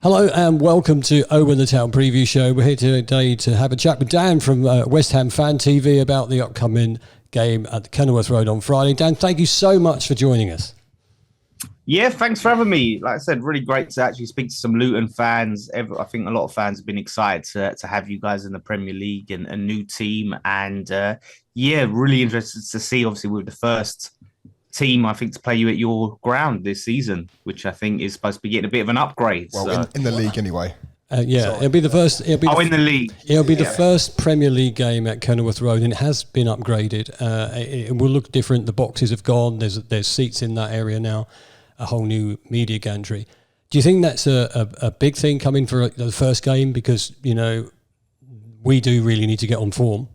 Hello and welcome to Owen the Town Preview Show. We're here today to have a chat with Dan from West Ham Fan TV about the upcoming game at Kenilworth Road on Friday. Dan, thank you so much for joining us. Yeah, thanks for having me. Like I said, really great to actually speak to some Luton fans. I think a lot of fans have been excited to have you guys in the Premier League and a new team. And really interested to see, obviously, with the first team, I think, to play you at your ground this season, which I think is supposed to be getting a bit of an upgrade. Well, in the league anyway. It'll be the first. In the league. It'll be the first Premier League game at Kenilworth Road, and it has been upgraded. It will look different. The boxes have gone. There's seats in that area now. A whole new media gantry. Do you think that's a big thing coming for the first game? Because, you know, we do really need to get on form.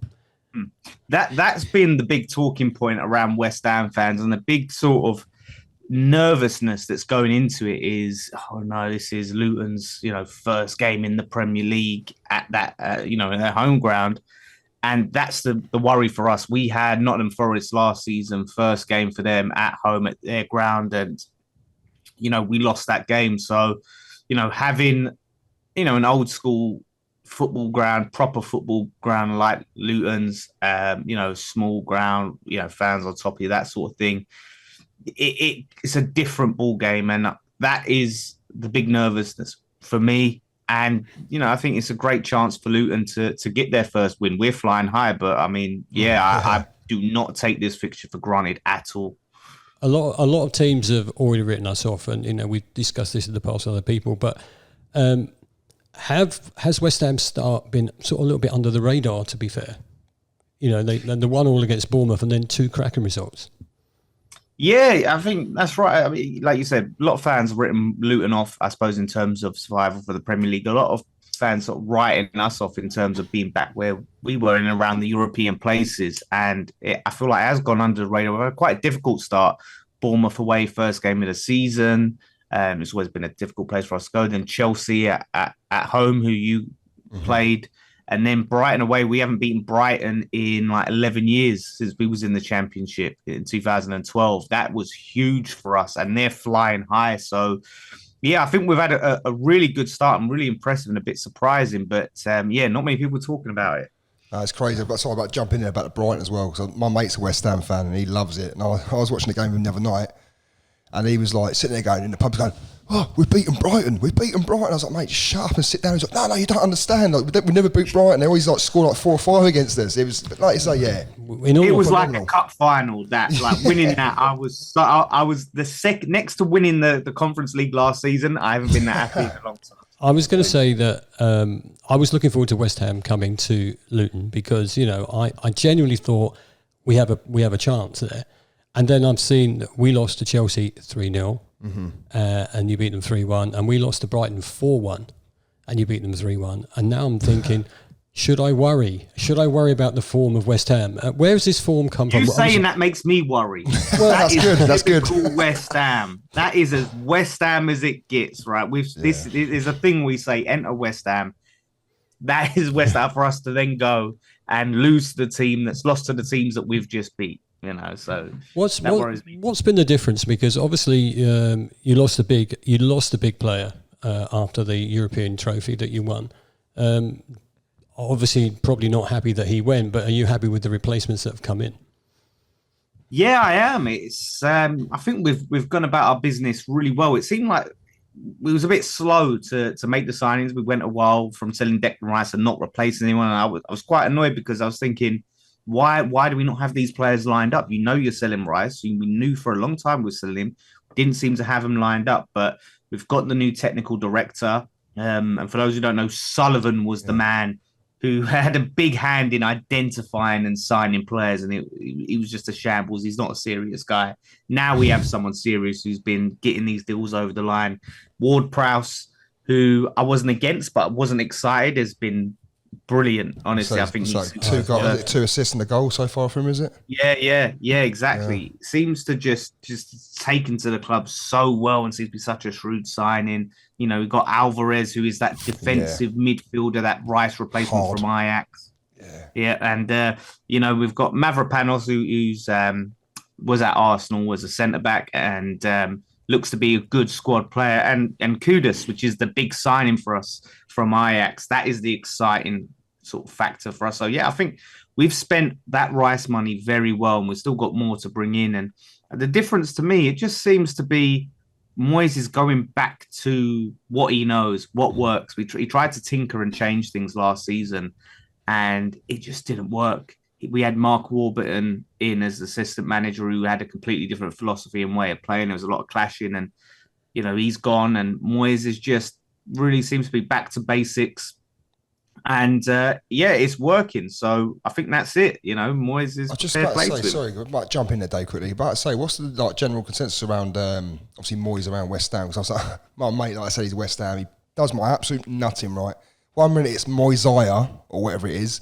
That's been the big talking point around West Ham fans, and the big sort of nervousness that's going into it is, oh no, this is Luton's, first game in the Premier League at that, in their home ground. And that's the worry for us. We had Nottingham Forest last season, first game for them at home at their ground, and we lost that game. So, having, an old school football ground, proper football ground like Luton's, small ground, fans on top of you, that sort of thing. It's a different ball game, and that is the big nervousness for me. And, I think it's a great chance for Luton to get their first win. We're flying high, but I mean, I do not take this fixture for granted at all. A lot of teams have already written us off, and we've discussed this in the past with other people. But has West Ham start been sort of a little bit under the radar? To be fair, they 1-1 against Bournemouth and then 2 cracking results. Yeah, I think that's right. I mean, like you said, a lot of fans have written Luton off, I suppose, in terms of survival for the Premier League. A lot of fans sort of writing us off in terms of being back where we were in and around the European places. And I feel like it has gone under the radar. We've had quite a difficult start. Bournemouth away, first game of the season. It's always been a difficult place for us to go. Then Chelsea at home, who you played. And then Brighton away. We haven't beaten Brighton in like 11 years since we was in the Championship in 2012. That was huge for us, and they're flying high. So, yeah, I think we've had a really good start and really impressive and a bit surprising. But, not many people talking about it. It's crazy. I've got something about jumping in there about the Brighton as well, because my mate's a West Ham fan and he loves it. And I was watching the game with him the other night, and he was like sitting there going in the pub going, "Oh, we've beaten Brighton. I was like, "Mate, just shut up and sit down." He's like, "No, you don't understand. Like, we never beat Brighton. They always score like 4 or 5 against us." It was like you say, yeah. It was like a cup final. That like winning that. I was the second next to winning the Conference League last season. I haven't been that happy in a long time. I was going to say that I was looking forward to West Ham coming to Luton because I genuinely thought we have a chance there. And then I've seen that we lost to Chelsea 3-0, and you beat them 3-1, and we lost to Brighton 4-1, and you beat them 3-1. And now I'm thinking, should I worry? Should I worry about the form of West Ham? Where has this form come from? You saying that makes me worry. Well, that's good. That's good. West Ham. That is as West Ham as it gets, right? This is a thing we say, enter West Ham. That is West Ham for us to then go and lose to the team that's lost to the teams that we've just beat. So what's been the difference? Because obviously you lost a big player after the European trophy that you won. Obviously, probably not happy that he went, but are you happy with the replacements that have come in? Yeah, I am. It's I think we've gone about our business really well. It seemed like we was a bit slow to make the signings. We went a while from selling Declan Rice and not replacing anyone. And I was quite annoyed because I was thinking, why do we not have these players lined up? You're selling Rice. We knew for a long time we're selling him. Didn't seem to have him lined up, but we've got the new technical director. And for those who don't know, Sullivan was the man who had a big hand in identifying and signing players, and he was just a shambles. He's not a serious guy. Now we have someone serious who's been getting these deals over the line. Ward-Prowse, who I wasn't against but wasn't excited, has been brilliant. Honestly, I think he's 2 assists and a goal so far from him, is it? Yeah, exactly. Yeah. Seems to just taken to the club so well and seems to be such a shrewd signing. We've got Alvarez, who is that defensive midfielder, that Rice replacement from Ajax. Yeah, and we've got Mavropanos, who's was at Arsenal as a centre back, and looks to be a good squad player. And Kudus, which is the big signing for us from Ajax, that is the exciting sort of factor for us. So yeah, I think we've spent that Rice money very well, and we've still got more to bring in. And the difference to me, it just seems to be Moyes is going back to what he knows, what works. He tried to tinker and change things last season, and it just didn't work. We had Mark Warburton in as assistant manager who had a completely different philosophy and way of playing. There was a lot of clashing, and he's gone, and Moyes is just really seems to be back to basics. And it's working. So I think that's it. Moyes is I just fair about play to to say, him. sorry, I might jump in there, Dave, quickly. But I say, what's the general consensus around obviously Moyes around West Ham? Because I was like, my mate, like I said, he's West Ham. He does my absolute nutting, right? 1 minute it's Moyesiah or whatever it is,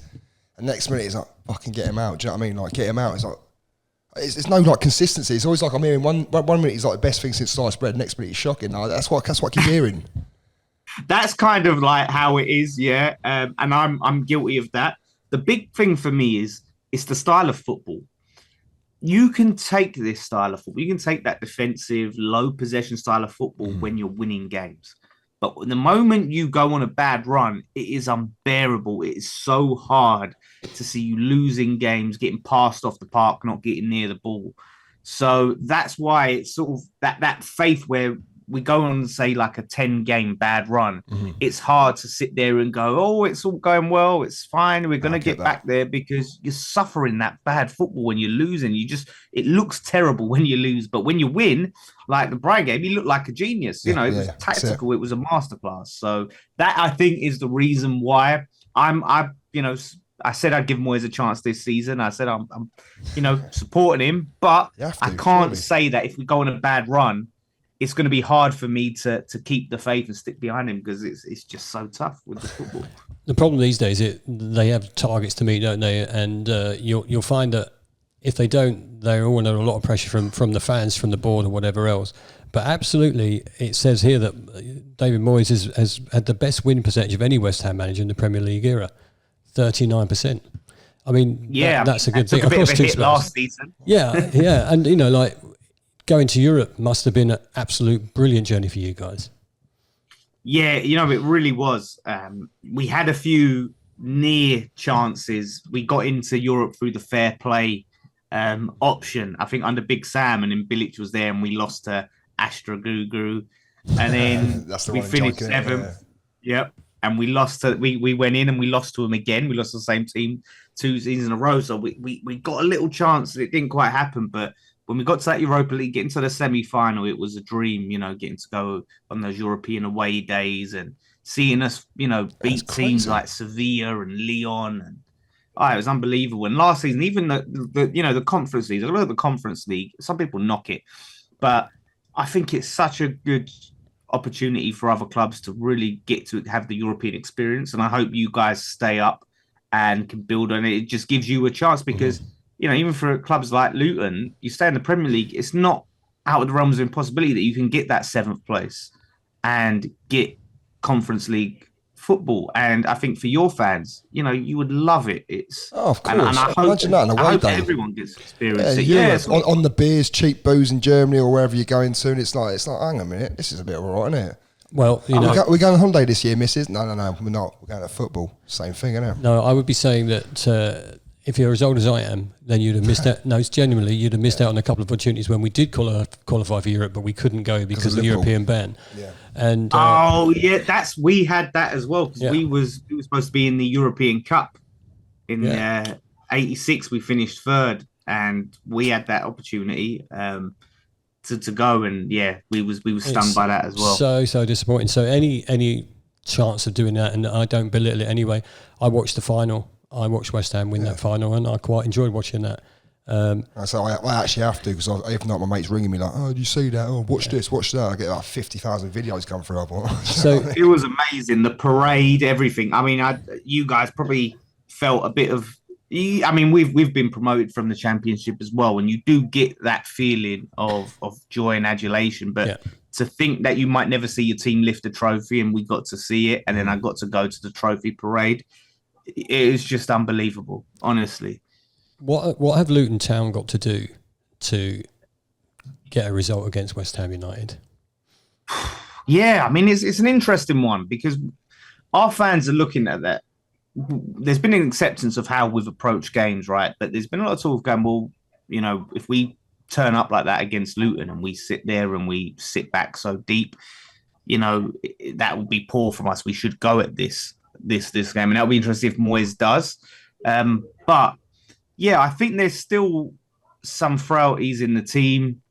and next minute it's like fucking get him out. Do you know what I mean? Like get him out. It's like it's no like consistency. It's always like I'm hearing one minute he's like the best thing since sliced bread. Next minute he's shocking. Like, that's what I keep hearing. That's kind of like how it is, yeah. And I'm guilty of that. The big thing for me is it's the style of football. You can take this style of football. You can take that defensive, low possession style of football when you're winning games. But the moment you go on a bad run, it is unbearable. It is so hard to see you losing games, getting passed off the park, not getting near the ball. So that's why it's sort of that faith where we go on, say, like a 10-game bad run. It's hard to sit there and go, oh, it's all going well. It's fine. We're going to get back there, because you're suffering that bad football when you're losing. It looks terrible when you lose. But when you win, like the Brighton game, you look like a genius. It was tactical. It was a masterclass. So that, I think, is the reason why I said I'd give Moyes a chance this season. I said I'm supporting him. But I can't say that if we go on a bad run, it's going to be hard for me to keep the faith and stick behind him, because it's just so tough with the football. The problem these days is they have targets to meet, don't they? And you'll find that if they don't, they're all under a lot of pressure from the fans, from the board, or whatever else. But absolutely, it says here that David Moyes has had the best win percentage of any West Ham manager in the Premier League era, 39%. I mean, that's a good thing. Of course, hit last season. Yeah, and like, going to Europe must have been an absolute brilliant journey for you guys. Yeah, it really was. We had a few near chances. We got into Europe through the fair play option, I think, under Big Sam, and then Bilic was there, and we lost to Astra Guru. And then we finished 7th. Yep. And we lost to, we went in and we lost to them again. We lost to the same team 2 seasons in a row. So we got a little chance. It didn't quite happen, but when we got to that Europa League, getting to the semi-final, it was a dream, getting to go on those European away days and seeing us, beat teams like Sevilla and Lyon. And it was unbelievable. And last season, even the Conference League, I love the Conference League. Some people knock it, but I think it's such a good opportunity for other clubs to really get to have the European experience. And I hope you guys stay up and can build on it. It just gives you a chance, because even for clubs like Luton, you stay in the Premier League, it's not out of the realms of impossibility that you can get that 7th place and get Conference League football. And I think for your fans, you would love it. Of course. And I hope everyone gets to experience it. On the beers, cheap booze in Germany or wherever you're going to, and it's like, hang on a minute, this is a bit all right, isn't it? Well, we're going on holiday this year, missus. No, we're not. We're going to football. Same thing, isn't it? No, I would be saying that if you're as old as I am, then you'd have missed out. No, it's genuinely, you'd have missed out on a couple of opportunities when we did qualify for Europe, but we couldn't go because of the European ban. Yeah. And we had that as well, because we was supposed to be in the European Cup in '86. We finished 3rd, and we had that opportunity to go, and we was stunned by that as well. So disappointing. So any chance of doing that, and I don't belittle it anyway. I watched the final. I watched West Ham win that final, and I quite enjoyed watching that. So I actually have to, because if not, my mate's ringing me like, "Oh, did you see that? Oh, watch this, watch that." I get like 50,000 videos come through. So it was amazing. The parade, everything. I mean, you guys probably felt a bit of. I mean, we've been promoted from the Championship as well, and you do get that feeling of joy and adulation. But to think that you might never see your team lift a trophy, and we got to see it, and then I got to go to the trophy parade. It is just unbelievable, honestly. What have Luton Town got to do to get a result against West Ham United? Yeah, I mean, it's an interesting one because our fans are looking at that. There's been an acceptance of how we've approached games, right? But there's been a lot of talk of going, well, if we turn up like that against Luton and we sit there and we sit back so deep, that would be poor from us. We should go at this game, and that'll be interesting if Moyes does. But yeah, I think there's still some frailties in the team.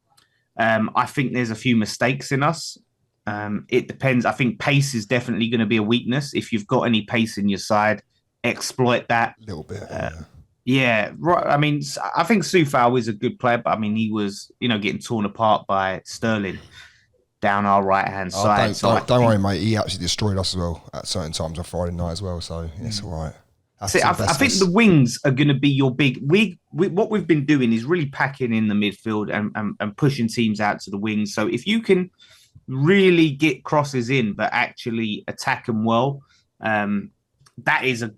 I think there's a few mistakes in us. It depends. I think pace is definitely going to be a weakness. If you've got any pace in your side, exploit that. A little bit. Yeah, right. I mean, I think Soufal is a good player, but I mean, he was, getting torn apart by Sterling down our right-hand side. Don't worry, mate. He actually destroyed us as well at certain times on Friday night as well. So it's all right. I think the wings are going to be your big. What we've been doing is really packing in the midfield and pushing teams out to the wings. So if you can really get crosses in, but actually attack them well, that is a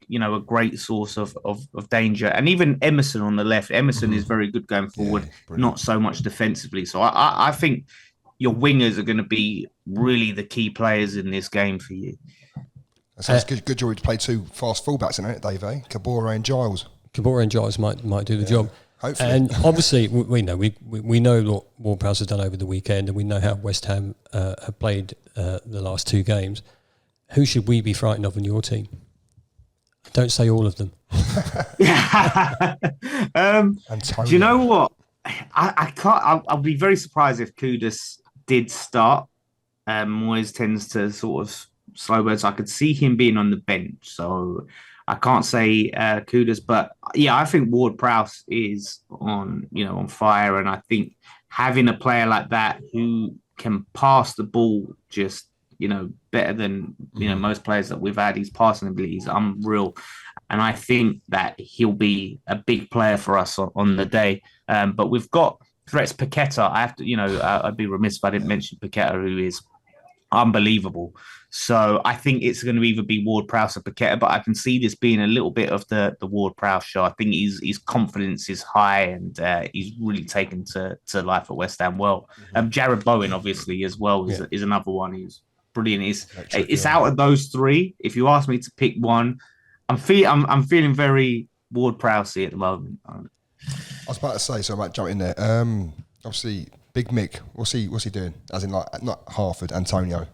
great source of danger. And even Emerson on the left, Emerson is very good going forward, not so much defensively. So I think your wingers are going to be really the key players in this game for you. So it's good job to play two fast fullbacks, isn't it, Dave? Kabore and Giles. Kabore and Giles might do the job. Hopefully. And obviously, we know what Ward-Prowse has done over the weekend, and we know how West Ham have played the last two games. Who should we be frightened of in your team? Don't say all of them. Do you know what? I can't. I'll be very surprised if Kudus did start. Moyes tends to sort of slow birds. I could see him being on the bench, so I can't say Kudus. But yeah, I think Ward-Prowse is on fire, and I think having a player like that who can pass the ball just better than most players that we've had. His passing ability is unreal, and I think that he'll be a big player for us on the day. But we've got threats. Paqueta, I have to, I'd be remiss if I didn't mention Paqueta, who is unbelievable. So I think it's going to either be Ward-Prowse or Paqueta, but I can see this being a little bit of the Ward-Prowse show. I think his confidence is high, and he's really taken to life at West Ham well. Jared Bowen, obviously, as well, is another one who's brilliant. It's out of those three. If you ask me to pick one, I'm feeling very Ward-Prowse at the moment. I was about to say, so I might jump in there. Obviously, Big Mick, what's he doing? As in, like, not Harford, Antonio.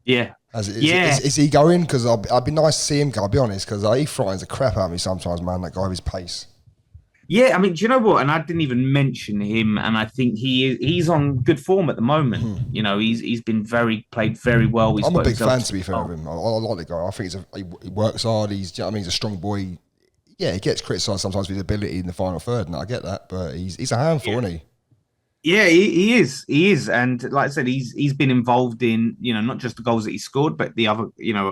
Yeah. Is he going? Because I'd be nice to see him go, I'll be honest, because he frightens the crap out of me sometimes, man, that guy with his pace. Yeah, I mean, do you know what? And I didn't even mention him, and I think he's on good form at the moment. He's been played very well. I'm a big fan, to be fair, of him. I like the guy. I think he works hard. He's a strong boy. Yeah, he gets criticised sometimes for his ability in the final third, and I get that, but he's a handful, isn't he? Yeah, he is. He is, and like I said, he's been involved in not just the goals that he scored, but the other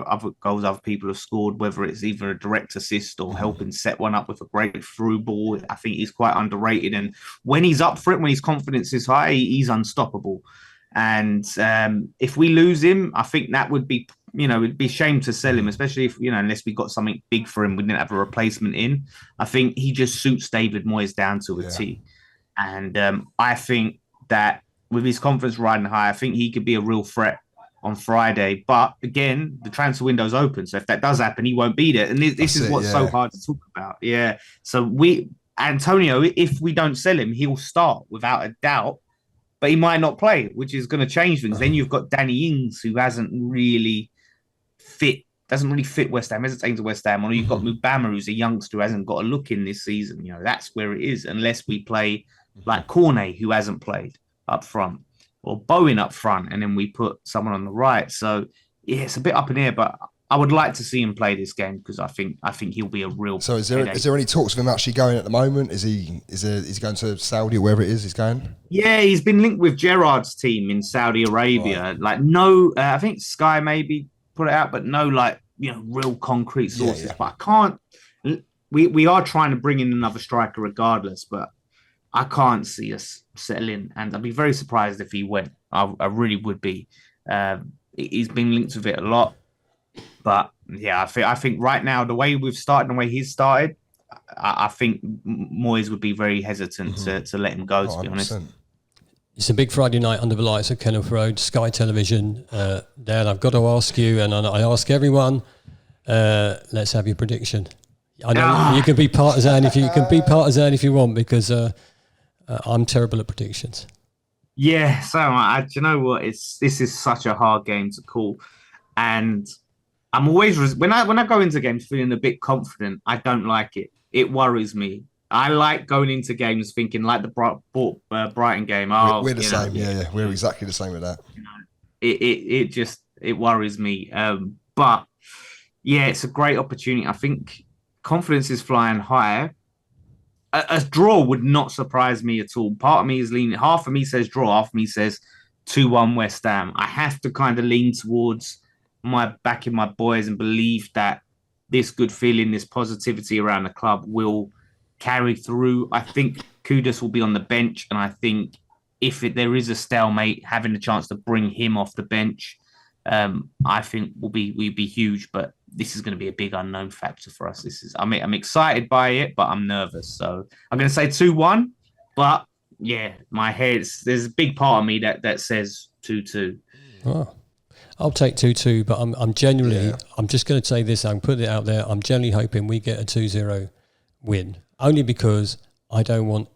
other goals other people have scored. Whether it's either a direct assist or helping set one up with a great through ball, I think he's quite underrated. And when he's up for it, when his confidence is high, he's unstoppable. And if we lose him, I think that would be it'd be a shame to sell him, especially if unless we got something big for him, we didn't have a replacement in. I think he just suits David Moyes down to a T. And I think that with his confidence riding high, I think he could be a real threat on Friday. But again, the transfer window's open. So if that does happen, he won't be there. And this is what's so hard to talk about. Yeah. So Antonio, if we don't sell him, he'll start without a doubt. But he might not play, which is going to change things. Then you've got Danny Ings, who doesn't really fit West Ham, hesitating to West Ham. Or you've got Mubama, who's a youngster who hasn't got a look in this season. That's where it is, unless we play like Cornet, who hasn't played up front, or Bowen up front, and then we put someone on the right. So yeah, it's a bit up in the air, but I would like to see him play this game because I think he'll be a real. So is there any talks of him actually going at the moment? Is he going to Saudi or wherever it is he's going? Yeah, he's been linked with Gerrard's team in Saudi Arabia. Right. Like I think Sky maybe put it out, but no real concrete sources. Yeah. But I can't. We are trying to bring in another striker regardless, but I can't see us settling, and I'd be very surprised if he went. I really would be. He's been linked with it a lot, but yeah, I think right now the way we've started, and the way he's started, I think Moyes would be very hesitant to let him go. To be honest, It's a big Friday night under the lights at Kenilworth Road, Sky Television. Dan, I've got to ask you, and I ask everyone, let's have your prediction. I know you can be partisan if you want, because I'm terrible at predictions. Yeah, so do you know what? This is such a hard game to call, and I'm always when I go into games feeling a bit confident, I don't like it. It worries me. I like going into games thinking like the Brighton game. Oh, we're the same. Yeah, we're exactly the same with that. You know, it worries me. But yeah, it's a great opportunity. I think confidence is flying high. A draw would not surprise me at all. Part of me is leaning. Half of me says draw. Half of me says 2-1 West Ham. I have to kind of lean towards backing my boys and believe that this good feeling, this positivity around the club will carry through. I think Kudus will be on the bench, and I think if there is a stalemate, having a chance to bring him off the bench, I think will be huge. But this is going to be a big unknown factor for us. I'm excited by it, but I'm nervous. So I'm going to say 2-1. But yeah, there's a big part of me that says 2-2. Oh. I'll take 2-2, but I'm genuinely, I'm just going to say this, I'm putting it out there, I'm genuinely hoping we get a 2-0 win, only because I don't want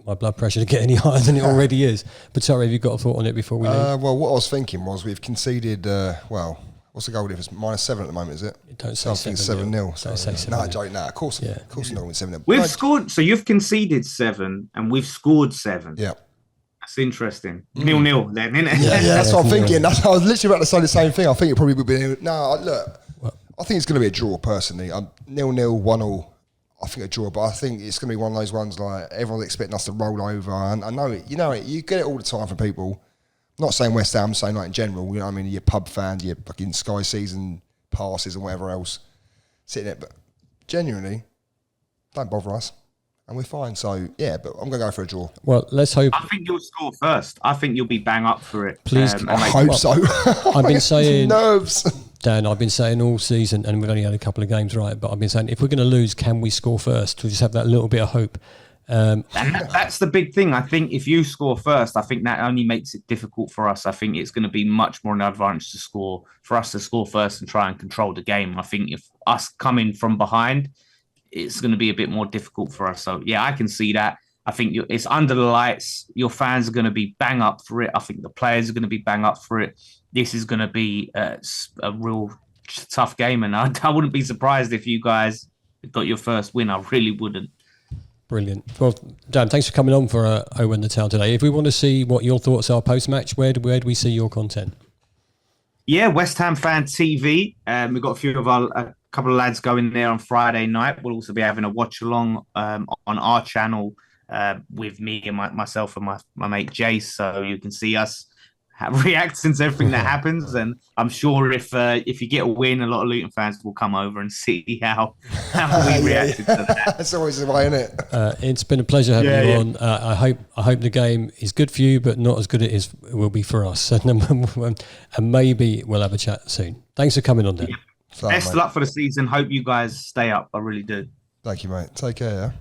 my blood pressure to get any higher than it already is. But sorry, have you got a thought on it before we leave? Well, what I was thinking was we've conceded, what's the goal difference? -7 at the moment, is it? Don't say 7-0. Don't say 7-0. No, joke, of course I'm not going to win 7-0. We've scored, so you've conceded 7 and we've scored 7. Yeah. That's interesting. 0-0 then, isn't it? Yeah, that's what I'm thinking. I was literally about to say the same thing. I think it probably would be. No, look, I think it's going to be a draw personally. 0-0, 1-0. I think a draw, but I think it's going to be one of those ones like everyone's expecting us to roll over. And I know it. You know it. You get it all the time from people. I'm not saying West Ham, I'm saying like in general. You know what I mean? Your pub fans, your fucking Sky season passes and whatever else sitting there. But genuinely, don't bother us. And we're fine. So, yeah, but I'm going to go for a draw. Well, let's hope. I think you'll score first. I think you'll be bang up for it. Please. I hope so. I've been saying. Nerves. Dan, I've been saying all season, and we've only had a couple of games right, but I've been saying if we're going to lose, can we score first? We just have that little bit of hope. And that's the big thing. I think if you score first, I think that only makes it difficult for us. I think it's going to be much more an advantage for us to score first and try and control the game. I think if us coming from behind, it's going to be a bit more difficult for us. So, yeah, I can see that. I think it's under the lights. Your fans are going to be bang up for it. I think the players are going to be bang up for it. This is going to be a real tough game. And I wouldn't be surprised if you guys got your first win. I really wouldn't. Brilliant. Well, Dan, thanks for coming on for Owen the Town today. If we want to see what your thoughts are post-match, where do we see your content? Yeah, West Ham Fan TV. We've got a couple of lads going there on Friday night. We'll also be having a watch along on our channel with me and myself and my mate Jace, so you can see us reacting to everything that happens. And I'm sure if you get a win, a lot of Luton fans will come over and see how we reacted to that. That's always the way, isn't it? It's been a pleasure having you on. I hope the game is good for you, but not as good as it will be for us. And maybe we'll have a chat soon. Thanks for coming on, Dan. Best luck for the season. Hope you guys stay up. I really do. Thank you, mate. Take care, yeah?